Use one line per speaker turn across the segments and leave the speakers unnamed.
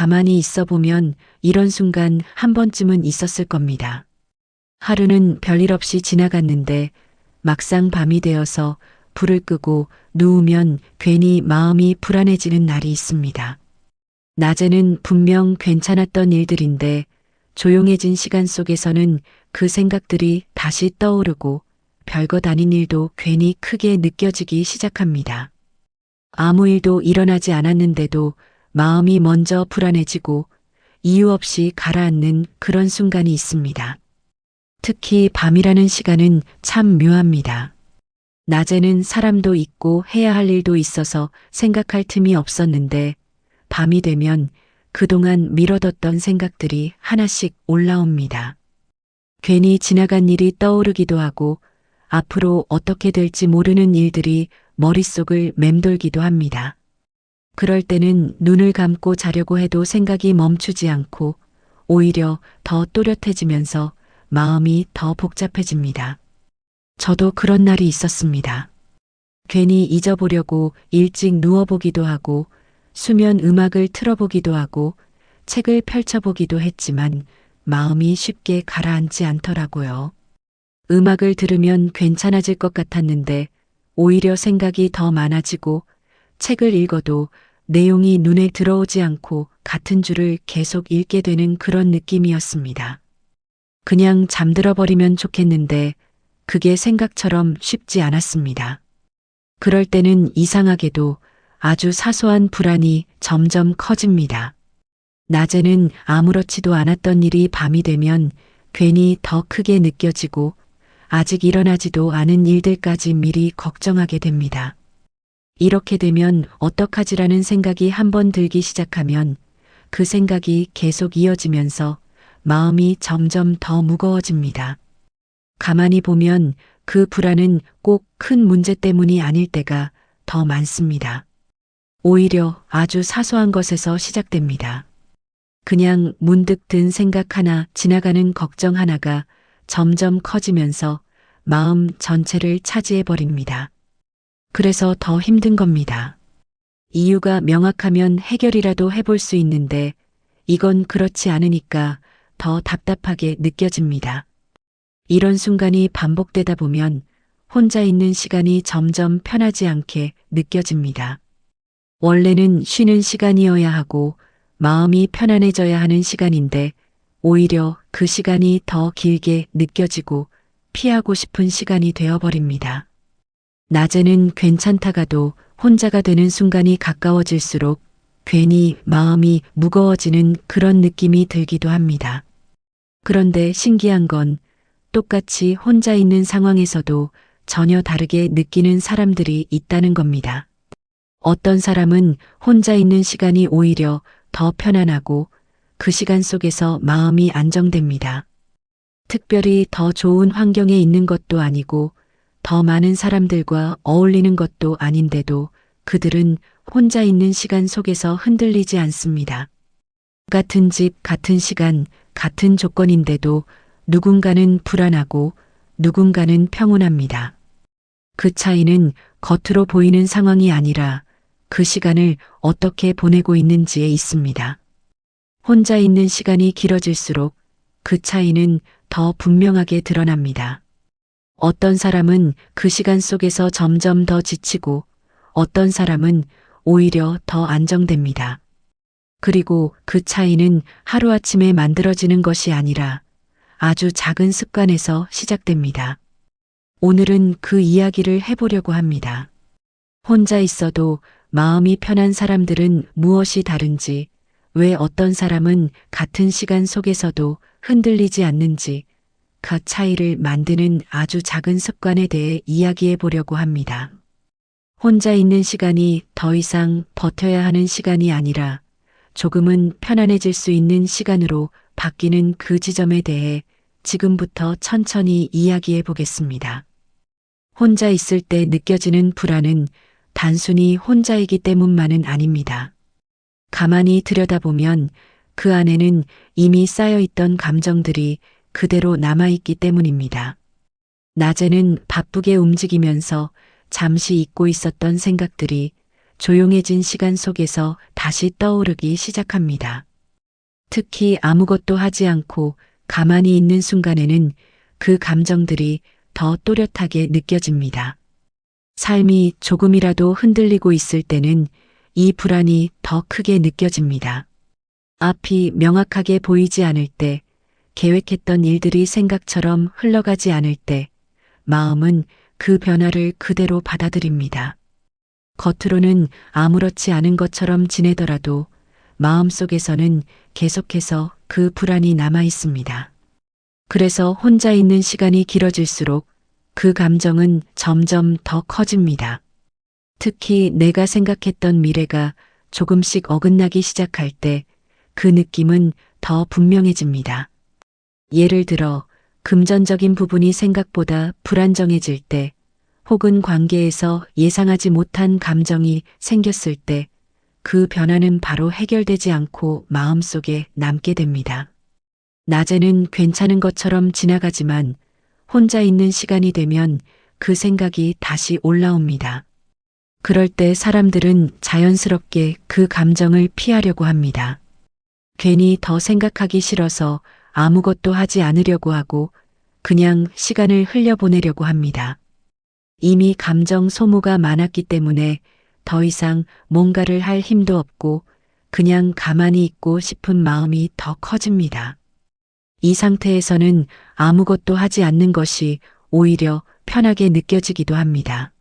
가만히 있어 보면 이런 순간 한 번쯤은 있었을 겁니다. 하루는 별일 없이 지나갔는데 막상 밤이 되어서 불을 끄고 누우면 괜히 마음이 불안해지는 날이 있습니다. 낮에는 분명 괜찮았던 일들인데 조용해진 시간 속에서는 그 생각들이 다시 떠오르고 별것 아닌 일도 괜히 크게 느껴지기 시작합니다. 아무 일도 일어나지 않았는데도 마음이 먼저 불안해지고 이유 없이 가라앉는 그런 순간이 있습니다. 특히 밤이라는 시간은 참 묘합니다. 낮에는 사람도 있고 해야 할 일도 있어서 생각할 틈이 없었는데 밤이 되면 그동안 미뤄뒀던 생각들이 하나씩 올라옵니다. 괜히 지나간 일이 떠오르기도 하고 앞으로 어떻게 될지 모르는 일들이 머릿속을 맴돌기도 합니다. 그럴 때는 눈을 감고 자려고 해도 생각이 멈추지 않고 오히려 더 또렷해지면서 마음이 더 복잡해집니다. 저도 그런 날이 있었습니다. 괜히 잊어보려고 일찍 누워보기도 하고 수면 음악을 틀어보기도 하고 책을 펼쳐보기도 했지만 마음이 쉽게 가라앉지 않더라고요. 음악을 들으면 괜찮아질 것 같았는데 오히려 생각이 더 많아지고 책을 읽어도 내용이 눈에 들어오지 않고 같은 줄을 계속 읽게 되는 그런 느낌이었습니다. 그냥 잠들어 버리면 좋겠는데 그게 생각처럼 쉽지 않았습니다. 그럴 때는 이상하게도 아주 사소한 불안이 점점 커집니다. 낮에는 아무렇지도 않았던 일이 밤이 되면 괜히 더 크게 느껴지고 아직 일어나지도 않은 일들까지 미리 걱정하게 됩니다. 이렇게 되면 어떡하지라는 생각이 한번 들기 시작하면 그 생각이 계속 이어지면서 마음이 점점 더 무거워집니다. 가만히 보면 그 불안은 꼭 큰 문제 때문이 아닐 때가 더 많습니다. 오히려 아주 사소한 것에서 시작됩니다. 그냥 문득 든 생각 하나, 지나가는 걱정 하나가 점점 커지면서 마음 전체를 차지해 버립니다. 그래서 더 힘든 겁니다. 이유가 명확하면 해결이라도 해볼 수 있는데 이건 그렇지 않으니까 더 답답하게 느껴집니다. 이런 순간이 반복되다 보면 혼자 있는 시간이 점점 편하지 않게 느껴집니다. 원래는 쉬는 시간이어야 하고 마음이 편안해져야 하는 시간인데 오히려 그 시간이 더 길게 느껴지고 피하고 싶은 시간이 되어버립니다. 낮에는 괜찮다가도 혼자가 되는 순간이 가까워질수록 괜히 마음이 무거워지는 그런 느낌이 들기도 합니다. 그런데 신기한 건 똑같이 혼자 있는 상황에서도 전혀 다르게 느끼는 사람들이 있다는 겁니다. 어떤 사람은 혼자 있는 시간이 오히려 더 편안하고 그 시간 속에서 마음이 안정됩니다. 특별히 더 좋은 환경에 있는 것도 아니고 더 많은 사람들과 어울리는 것도 아닌데도 그들은 혼자 있는 시간 속에서 흔들리지 않습니다. 같은 집, 같은 시간, 같은 조건인데도 누군가는 불안하고 누군가는 평온합니다. 그 차이는 겉으로 보이는 상황이 아니라 그 시간을 어떻게 보내고 있는지에 있습니다. 혼자 있는 시간이 길어질수록 그 차이는 더 분명하게 드러납니다. 어떤 사람은 그 시간 속에서 점점 더 지치고 어떤 사람은 오히려 더 안정됩니다. 그리고 그 차이는 하루아침에 만들어지는 것이 아니라 아주 작은 습관에서 시작됩니다. 오늘은 그 이야기를 해보려고 합니다. 혼자 있어도 마음이 편한 사람들은 무엇이 다른지, 왜 어떤 사람은 같은 시간 속에서도 흔들리지 않는지, 그 차이를 만드는 아주 작은 습관에 대해 이야기해 보려고 합니다. 혼자 있는 시간이 더 이상 버텨야 하는 시간이 아니라 조금은 편안해질 수 있는 시간으로 바뀌는 그 지점에 대해 지금부터 천천히 이야기해 보겠습니다. 혼자 있을 때 느껴지는 불안은 단순히 혼자이기 때문만은 아닙니다. 가만히 들여다보면 그 안에는 이미 쌓여있던 감정들이 그대로 남아있기 때문입니다. 낮에는 바쁘게 움직이면서 잠시 잊고 있었던 생각들이 조용해진 시간 속에서 다시 떠오르기 시작합니다. 특히 아무것도 하지 않고 가만히 있는 순간에는 그 감정들이 더 또렷하게 느껴집니다. 삶이 조금이라도 흔들리고 있을 때는 이 불안이 더 크게 느껴집니다. 앞이 명확하게 보이지 않을 때, 계획했던 일들이 생각처럼 흘러가지 않을 때, 마음은 그 변화를 그대로 받아들입니다. 겉으로는 아무렇지 않은 것처럼 지내더라도 마음속에서는 계속해서 그 불안이 남아 있습니다. 그래서 혼자 있는 시간이 길어질수록 그 감정은 점점 더 커집니다. 특히 내가 생각했던 미래가 조금씩 어긋나기 시작할 때 그 느낌은 더 분명해집니다. 예를 들어 금전적인 부분이 생각보다 불안정해질 때, 혹은 관계에서 예상하지 못한 감정이 생겼을 때 그 변화는 바로 해결되지 않고 마음속에 남게 됩니다. 낮에는 괜찮은 것처럼 지나가지만 혼자 있는 시간이 되면 그 생각이 다시 올라옵니다. 그럴 때 사람들은 자연스럽게 그 감정을 피하려고 합니다. 괜히 더 생각하기 싫어서 아무것도 하지 않으려고 하고 그냥 시간을 흘려보내려고 합니다. 이미 감정 소모가 많았기 때문에 더 이상 뭔가를 할 힘도 없고 그냥 가만히 있고 싶은 마음이 더 커집니다. 이 상태에서는 아무것도 하지 않는 것이 오히려 편하게 느껴지기도 합니다.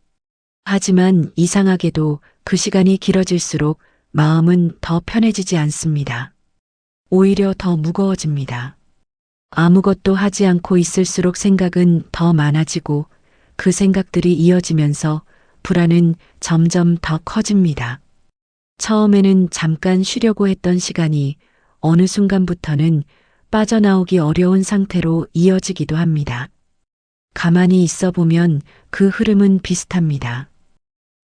하지만 이상하게도 그 시간이 길어질수록 마음은 더 편해지지 않습니다. 오히려 더 무거워집니다. 아무것도 하지 않고 있을수록 생각은 더 많아지고 그 생각들이 이어지면서 불안은 점점 더 커집니다. 처음에는 잠깐 쉬려고 했던 시간이 어느 순간부터는 빠져나오기 어려운 상태로 이어지기도 합니다. 가만히 있어 보면 그 흐름은 비슷합니다.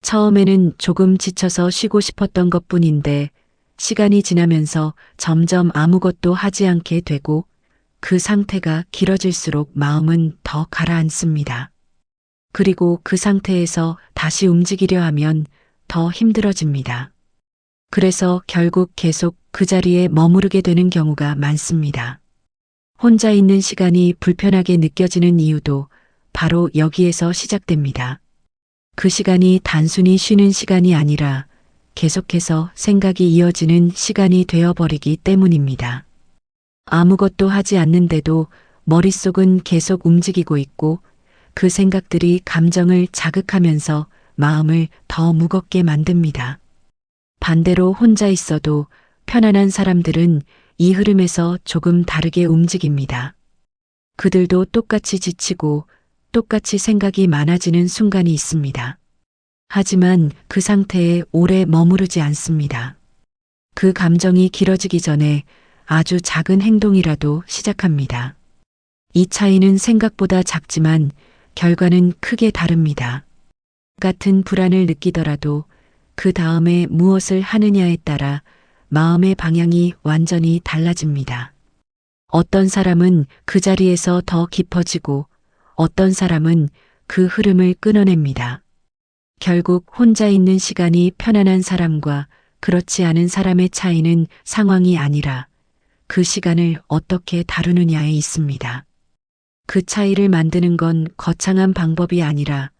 처음에는 조금 지쳐서 쉬고 싶었던 것뿐인데 시간이 지나면서 점점 아무것도 하지 않게 되고 그 상태가 길어질수록 마음은 더 가라앉습니다. 그리고 그 상태에서 다시 움직이려 하면 더 힘들어집니다. 그래서 결국 계속 그 자리에 머무르게 되는 경우가 많습니다. 혼자 있는 시간이 불편하게 느껴지는 이유도 바로 여기에서 시작됩니다. 그 시간이 단순히 쉬는 시간이 아니라 계속해서 생각이 이어지는 시간이 되어버리기 때문입니다. 아무것도 하지 않는데도 머릿속은 계속 움직이고 있고 그 생각들이 감정을 자극하면서 마음을 더 무겁게 만듭니다. 반대로 혼자 있어도 편안한 사람들은 이 흐름에서 조금 다르게 움직입니다. 그들도 똑같이 지치고 똑같이 생각이 많아지는 순간이 있습니다. 하지만 그 상태에 오래 머무르지 않습니다. 그 감정이 길어지기 전에 아주 작은 행동이라도 시작합니다. 이 차이는 생각보다 작지만 결과는 크게 다릅니다. 같은 불안을 느끼더라도 그 다음에 무엇을 하느냐에 따라 마음의 방향이 완전히 달라집니다. 어떤 사람은 그 자리에서 더 깊어지고 어떤 사람은 그 흐름을 끊어냅니다. 결국 혼자 있는 시간이 편안한 사람과 그렇지 않은 사람의 차이는 상황이 아니라 그 시간을 어떻게 다루느냐에 있습니다. 그 차이를 만드는 건 거창한 방법이 아니라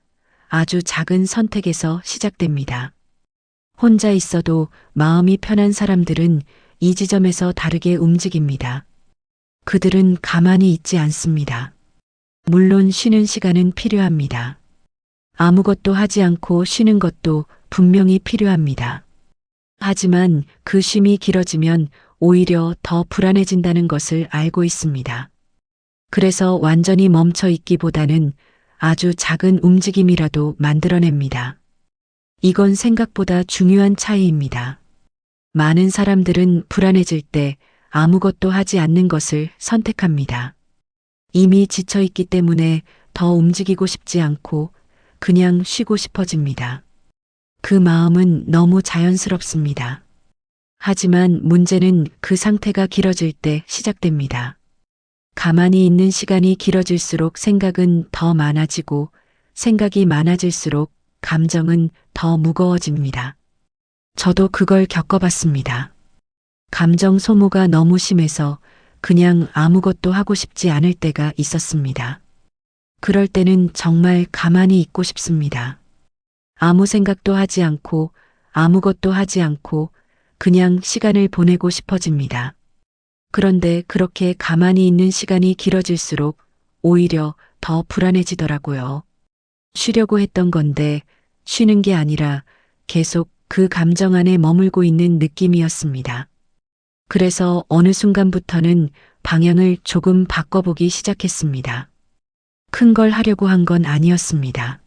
아주 작은 선택에서 시작됩니다. 혼자 있어도 마음이 편한 사람들은 이 지점에서 다르게 움직입니다. 그들은 가만히 있지 않습니다. 물론 쉬는 시간은 필요합니다. 아무것도 하지 않고 쉬는 것도 분명히 필요합니다. 하지만 그 쉼이 길어지면 오히려 더 불안해진다는 것을 알고 있습니다. 그래서 완전히 멈춰 있기보다는 아주 작은 움직임이라도 만들어냅니다. 이건 생각보다 중요한 차이입니다. 많은 사람들은 불안해질 때 아무것도 하지 않는 것을 선택합니다. 이미 지쳐 있기 때문에 더 움직이고 싶지 않고 그냥 쉬고 싶어집니다. 그 마음은 너무 자연스럽습니다. 하지만 문제는 그 상태가 길어질 때 시작됩니다. 가만히 있는 시간이 길어질수록 생각은 더 많아지고 생각이 많아질수록 감정은 더 무거워집니다. 저도 그걸 겪어봤습니다. 감정 소모가 너무 심해서 그냥 아무것도 하고 싶지 않을 때가 있었습니다. 그럴 때는 정말 가만히 있고 싶습니다. 아무 생각도 하지 않고 아무것도 하지 않고 그냥 시간을 보내고 싶어집니다. 그런데 그렇게 가만히 있는 시간이 길어질수록 오히려 더 불안해지더라고요. 쉬려고 했던 건데 쉬는 게 아니라 계속 그 감정 안에 머물고 있는 느낌이었습니다. 그래서 어느 순간부터는 방향을 조금 바꿔보기 시작했습니다. 큰 걸 하려고 한 건 아니었습니다.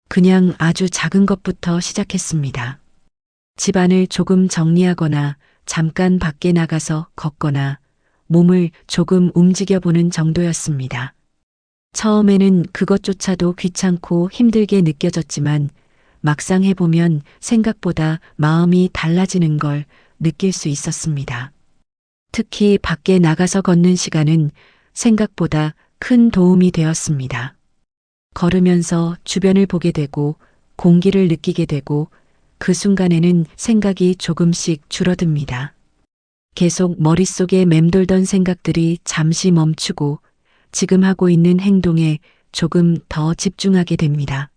그냥 아주 작은 것부터 시작했습니다. 집안을 조금 정리하거나 잠깐 밖에 나가서 걷거나 몸을 조금 움직여보는 정도였습니다. 처음에는 그것조차도 귀찮고 힘들게 느껴졌지만 막상 해보면 생각보다 마음이 달라지는 걸 느낄 수 있었습니다. 특히 밖에 나가서 걷는 시간은 생각보다 큰 도움이 되었습니다. 걸으면서 주변을 보게 되고 공기를 느끼게 되고 그 순간에는 생각이 조금씩 줄어듭니다. 계속 머릿속에 맴돌던 생각들이 잠시 멈추고 지금 하고 있는 행동에 조금 더 집중하게 됩니다.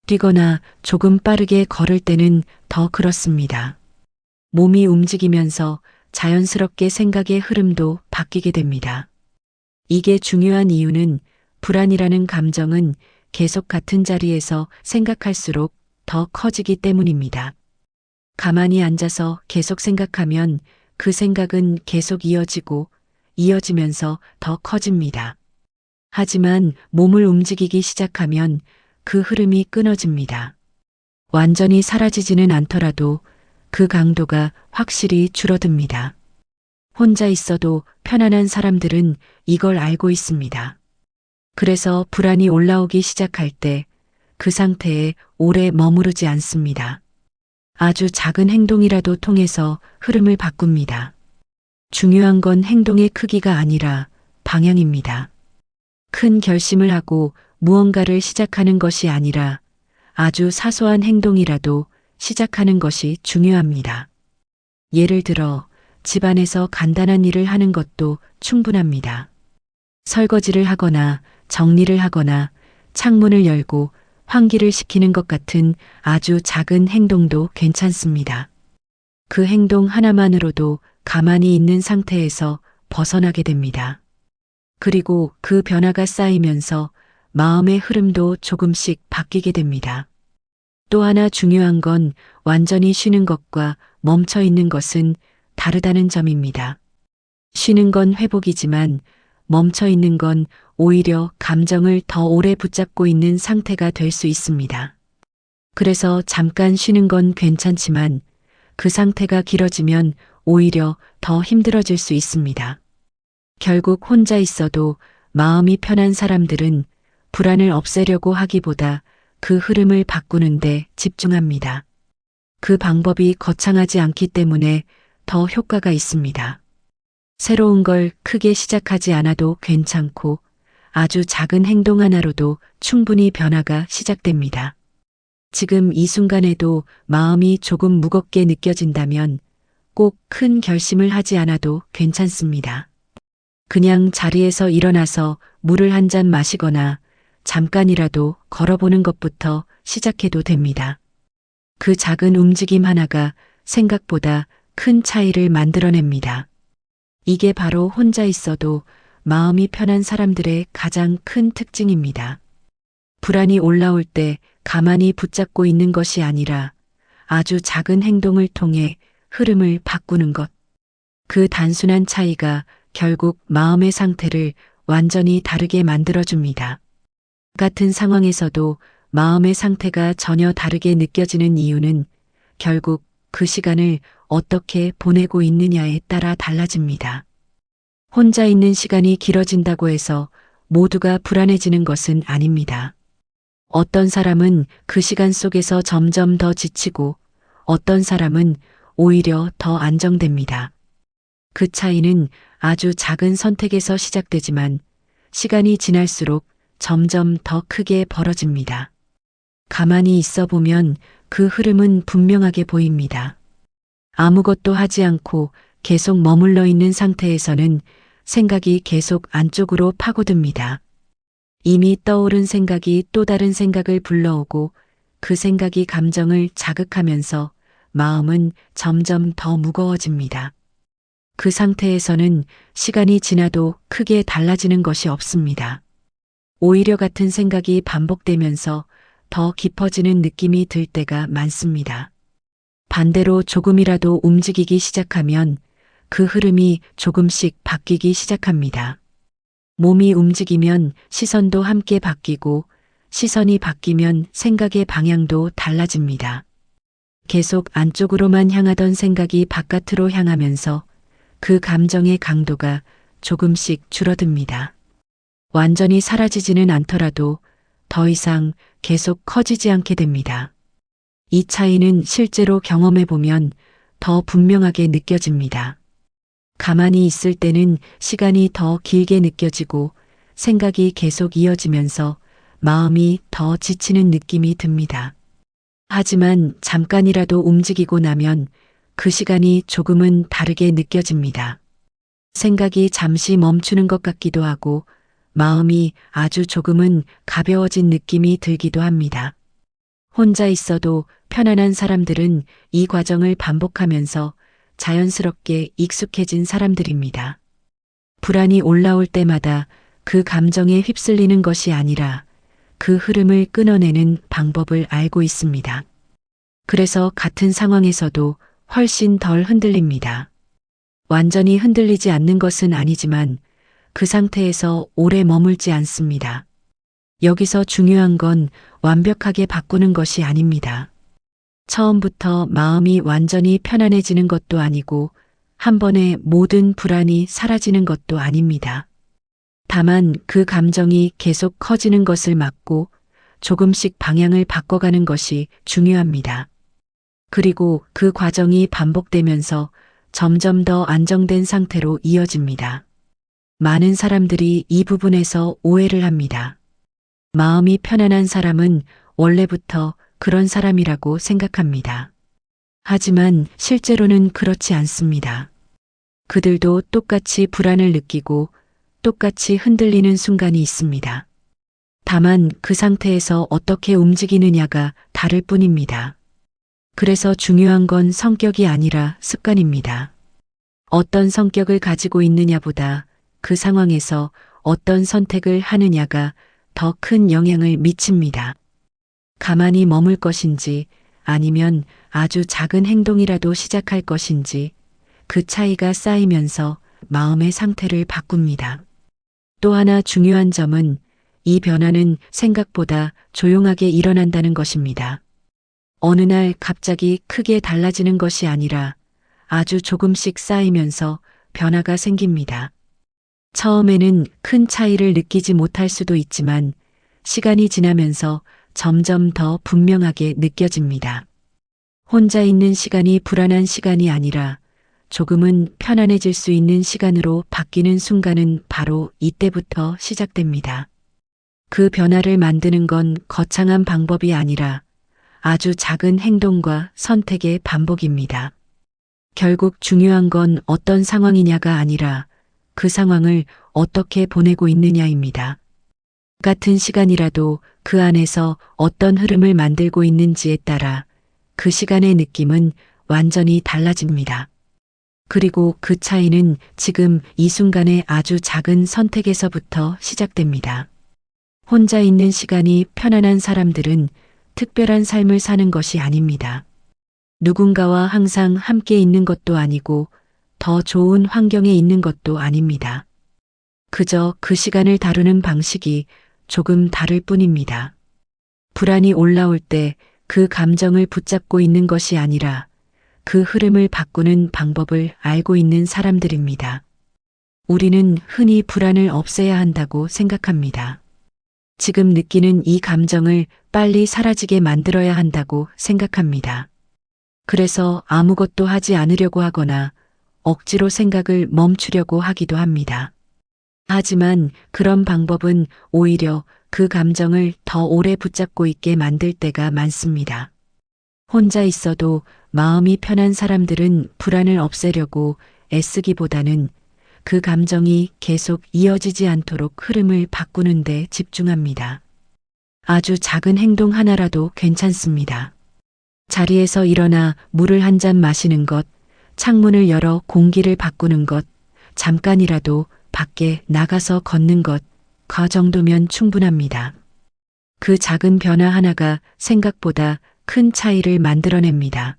뛰거나 조금 빠르게 걸을 때는 더 그렇습니다. 몸이 움직이면서 자연스럽게 생각의 흐름도 바뀌게 됩니다. 이게 중요한 이유는 불안이라는 감정은 계속 같은 자리에서 생각할수록 더 커지기 때문입니다. 가만히 앉아서 계속 생각하면 그 생각은 계속 이어지면서 더 커집니다. 하지만 몸을 움직이기 시작하면 그 흐름이 끊어집니다. 완전히 사라지지는 않더라도 그 강도가 확실히 줄어듭니다. 혼자 있어도 편안한 사람들은 이걸 알고 있습니다. 그래서 불안이 올라오기 시작할 때 그 상태에 오래 머무르지 않습니다. 아주 작은 행동이라도 통해서 흐름을 바꿉니다. 중요한 건 행동의 크기가 아니라 방향입니다. 큰 결심을 하고 무언가를 시작하는 것이 아니라 아주 사소한 행동이라도 시작하는 것이 중요합니다. 예를 들어 집안에서 간단한 일을 하는 것도 충분합니다. 설거지를 하거나 정리를 하거나 창문을 열고 환기를 시키는 것 같은 아주 작은 행동도 괜찮습니다. 그 행동 하나만으로도 가만히 있는 상태에서 벗어나게 됩니다. 그리고 그 변화가 쌓이면서 마음의 흐름도 조금씩 바뀌게 됩니다. 또 하나 중요한 건 완전히 쉬는 것과 멈춰 있는 것은 다르다는 점입니다. 쉬는 건 회복이지만 멈춰 있는 건 오히려 감정을 더 오래 붙잡고 있는 상태가 될 수 있습니다. 그래서 잠깐 쉬는 건 괜찮지만 그 상태가 길어지면 오히려 더 힘들어질 수 있습니다. 결국 혼자 있어도 마음이 편한 사람들은 불안을 없애려고 하기보다 그 흐름을 바꾸는데 집중합니다. 그 방법이 거창하지 않기 때문에 더 효과가 있습니다. 새로운 걸 크게 시작하지 않아도 괜찮고 아주 작은 행동 하나로도 충분히 변화가 시작됩니다. 지금 이 순간에도 마음이 조금 무겁게 느껴진다면 꼭 큰 결심을 하지 않아도 괜찮습니다. 그냥 자리에서 일어나서 물을 한 잔 마시거나 잠깐이라도 걸어보는 것부터 시작해도 됩니다. 그 작은 움직임 하나가 생각보다 큰 차이를 만들어냅니다. 이게 바로 혼자 있어도 마음이 편한 사람들의 가장 큰 특징입니다. 불안이 올라올 때 가만히 붙잡고 있는 것이 아니라 아주 작은 행동을 통해 흐름을 바꾸는 것. 그 단순한 차이가 결국 마음의 상태를 완전히 다르게 만들어줍니다. 같은 상황에서도 마음의 상태가 전혀 다르게 느껴지는 이유는 결국 그 시간을 어떻게 보내고 있느냐에 따라 달라집니다. 혼자 있는 시간이 길어진다고 해서 모두가 불안해지는 것은 아닙니다. 어떤 사람은 그 시간 속에서 점점 더 지치고 어떤 사람은 오히려 더 안정됩니다. 그 차이는 아주 작은 선택에서 시작되지만 시간이 지날수록 점점 더 크게 벌어집니다. 가만히 있어 보면 그 흐름은 분명하게 보입니다. 아무것도 하지 않고 계속 머물러 있는 상태에서는 생각이 계속 안쪽으로 파고듭니다. 이미 떠오른 생각이 또 다른 생각을 불러오고 그 생각이 감정을 자극하면서 마음은 점점 더 무거워집니다. 그 상태에서는 시간이 지나도 크게 달라지는 것이 없습니다. 오히려 같은 생각이 반복되면서 더 깊어지는 느낌이 들 때가 많습니다. 반대로 조금이라도 움직이기 시작하면 그 흐름이 조금씩 바뀌기 시작합니다. 몸이 움직이면 시선도 함께 바뀌고 시선이 바뀌면 생각의 방향도 달라집니다. 계속 안쪽으로만 향하던 생각이 바깥으로 향하면서 그 감정의 강도가 조금씩 줄어듭니다. 완전히 사라지지는 않더라도 더 이상 계속 커지지 않게 됩니다. 이 차이는 실제로 경험해 보면 더 분명하게 느껴집니다. 가만히 있을 때는 시간이 더 길게 느껴지고 생각이 계속 이어지면서 마음이 더 지치는 느낌이 듭니다. 하지만 잠깐이라도 움직이고 나면 그 시간이 조금은 다르게 느껴집니다. 생각이 잠시 멈추는 것 같기도 하고 마음이 아주 조금은 가벼워진 느낌이 들기도 합니다. 혼자 있어도 편안한 사람들은 이 과정을 반복하면서 자연스럽게 익숙해진 사람들입니다. 불안이 올라올 때마다 그 감정에 휩쓸리는 것이 아니라 그 흐름을 끊어내는 방법을 알고 있습니다. 그래서 같은 상황에서도 훨씬 덜 흔들립니다. 완전히 흔들리지 않는 것은 아니지만 그 상태에서 오래 머물지 않습니다. 여기서 중요한 건 완벽하게 바꾸는 것이 아닙니다. 처음부터 마음이 완전히 편안해지는 것도 아니고 한 번에 모든 불안이 사라지는 것도 아닙니다. 다만 그 감정이 계속 커지는 것을 막고 조금씩 방향을 바꿔가는 것이 중요합니다. 그리고 그 과정이 반복되면서 점점 더 안정된 상태로 이어집니다. 많은 사람들이 이 부분에서 오해를 합니다. 마음이 편안한 사람은 원래부터 그런 사람이라고 생각합니다. 하지만 실제로는 그렇지 않습니다. 그들도 똑같이 불안을 느끼고 똑같이 흔들리는 순간이 있습니다. 다만 그 상태에서 어떻게 움직이느냐가 다를 뿐입니다. 그래서 중요한 건 성격이 아니라 습관입니다. 어떤 성격을 가지고 있느냐보다 그 상황에서 어떤 선택을 하느냐가 더 큰 영향을 미칩니다. 가만히 머물 것인지 아니면 아주 작은 행동이라도 시작할 것인지 그 차이가 쌓이면서 마음의 상태를 바꿉니다. 또 하나 중요한 점은 이 변화는 생각보다 조용하게 일어난다는 것입니다. 어느 날 갑자기 크게 달라지는 것이 아니라 아주 조금씩 쌓이면서 변화가 생깁니다. 처음에는 큰 차이를 느끼지 못할 수도 있지만 시간이 지나면서 점점 더 분명하게 느껴집니다. 혼자 있는 시간이 불안한 시간이 아니라 조금은 편안해질 수 있는 시간으로 바뀌는 순간은 바로 이때부터 시작됩니다. 그 변화를 만드는 건 거창한 방법이 아니라 아주 작은 행동과 선택의 반복입니다. 결국 중요한 건 어떤 상황이냐가 아니라 그 상황을 어떻게 보내고 있느냐입니다. 같은 시간이라도 그 안에서 어떤 흐름을 만들고 있는지에 따라 그 시간의 느낌은 완전히 달라집니다. 그리고 그 차이는 지금 이 순간의 아주 작은 선택에서부터 시작됩니다. 혼자 있는 시간이 편안한 사람들은 특별한 삶을 사는 것이 아닙니다. 누군가와 항상 함께 있는 것도 아니고 더 좋은 환경에 있는 것도 아닙니다. 그저 그 시간을 다루는 방식이 조금 다를 뿐입니다. 불안이 올라올 때 그 감정을 붙잡고 있는 것이 아니라 그 흐름을 바꾸는 방법을 알고 있는 사람들입니다. 우리는 흔히 불안을 없애야 한다고 생각합니다. 지금 느끼는 이 감정을 빨리 사라지게 만들어야 한다고 생각합니다. 그래서 아무것도 하지 않으려고 하거나 억지로 생각을 멈추려고 하기도 합니다. 하지만 그런 방법은 오히려 그 감정을 더 오래 붙잡고 있게 만들 때가 많습니다. 혼자 있어도 마음이 편한 사람들은 불안을 없애려고 애쓰기보다는 그 감정이 계속 이어지지 않도록 흐름을 바꾸는 데 집중합니다. 아주 작은 행동 하나라도 괜찮습니다. 자리에서 일어나 물을 한 잔 마시는 것, 창문을 열어 공기를 바꾸는 것, 잠깐이라도 밖에 나가서 걷는 것, 그 정도면 충분합니다. 그 작은 변화 하나가 생각보다 큰 차이를 만들어냅니다.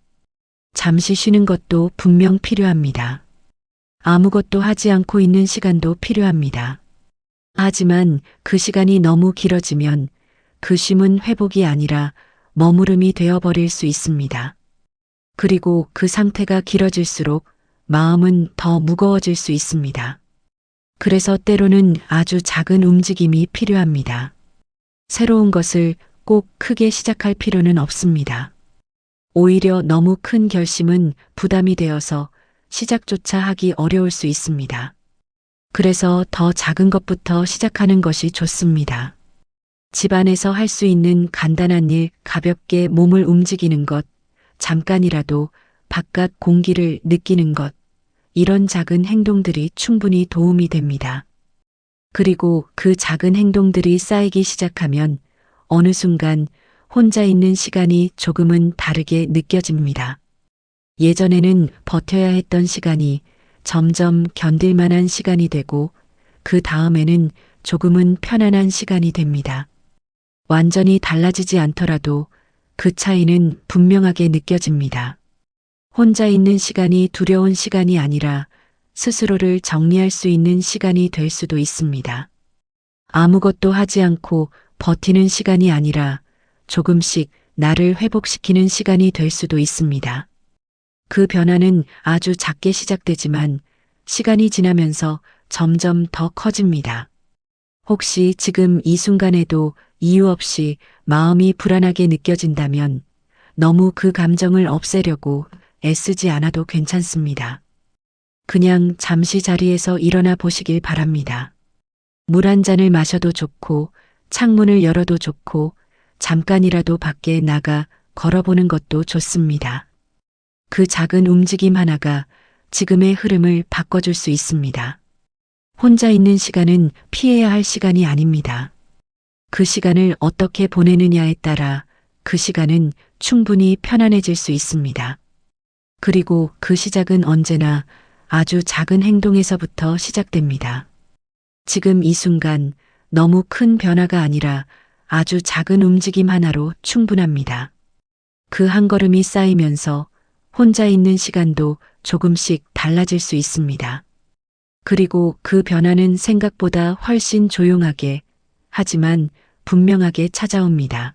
잠시 쉬는 것도 분명 필요합니다. 아무것도 하지 않고 있는 시간도 필요합니다. 하지만 그 시간이 너무 길어지면 그 쉼은 회복이 아니라 머무름이 되어버릴 수 있습니다. 그리고 그 상태가 길어질수록 마음은 더 무거워질 수 있습니다. 그래서 때로는 아주 작은 움직임이 필요합니다. 새로운 것을 꼭 크게 시작할 필요는 없습니다. 오히려 너무 큰 결심은 부담이 되어서 시작조차 하기 어려울 수 있습니다. 그래서 더 작은 것부터 시작하는 것이 좋습니다. 집안에서 할 수 있는 간단한 일, 가볍게 몸을 움직이는 것, 잠깐이라도 바깥 공기를 느끼는 것, 이런 작은 행동들이 충분히 도움이 됩니다. 그리고 그 작은 행동들이 쌓이기 시작하면 어느 순간 혼자 있는 시간이 조금은 다르게 느껴집니다. 예전에는 버텨야 했던 시간이 점점 견딜만한 시간이 되고 그 다음에는 조금은 편안한 시간이 됩니다. 완전히 달라지지 않더라도 그 차이는 분명하게 느껴집니다. 혼자 있는 시간이 두려운 시간이 아니라 스스로를 정리할 수 있는 시간이 될 수도 있습니다. 아무것도 하지 않고 버티는 시간이 아니라 조금씩 나를 회복시키는 시간이 될 수도 있습니다. 그 변화는 아주 작게 시작되지만 시간이 지나면서 점점 더 커집니다. 혹시 지금 이 순간에도 이유 없이 마음이 불안하게 느껴진다면 너무 그 감정을 없애려고 애쓰지 않아도 괜찮습니다. 그냥 잠시 자리에서 일어나 보시길 바랍니다. 물 한 잔을 마셔도 좋고 창문을 열어도 좋고 잠깐이라도 밖에 나가 걸어보는 것도 좋습니다. 그 작은 움직임 하나가 지금의 흐름을 바꿔줄 수 있습니다. 혼자 있는 시간은 피해야 할 시간이 아닙니다. 그 시간을 어떻게 보내느냐에 따라 그 시간은 충분히 편안해질 수 있습니다. 그리고 그 시작은 언제나 아주 작은 행동에서부터 시작됩니다. 지금 이 순간 너무 큰 변화가 아니라 아주 작은 움직임 하나로 충분합니다. 그 한 걸음이 쌓이면서 혼자 있는 시간도 조금씩 달라질 수 있습니다. 그리고 그 변화는 생각보다 훨씬 조용하게, 하지만 분명하게 찾아옵니다.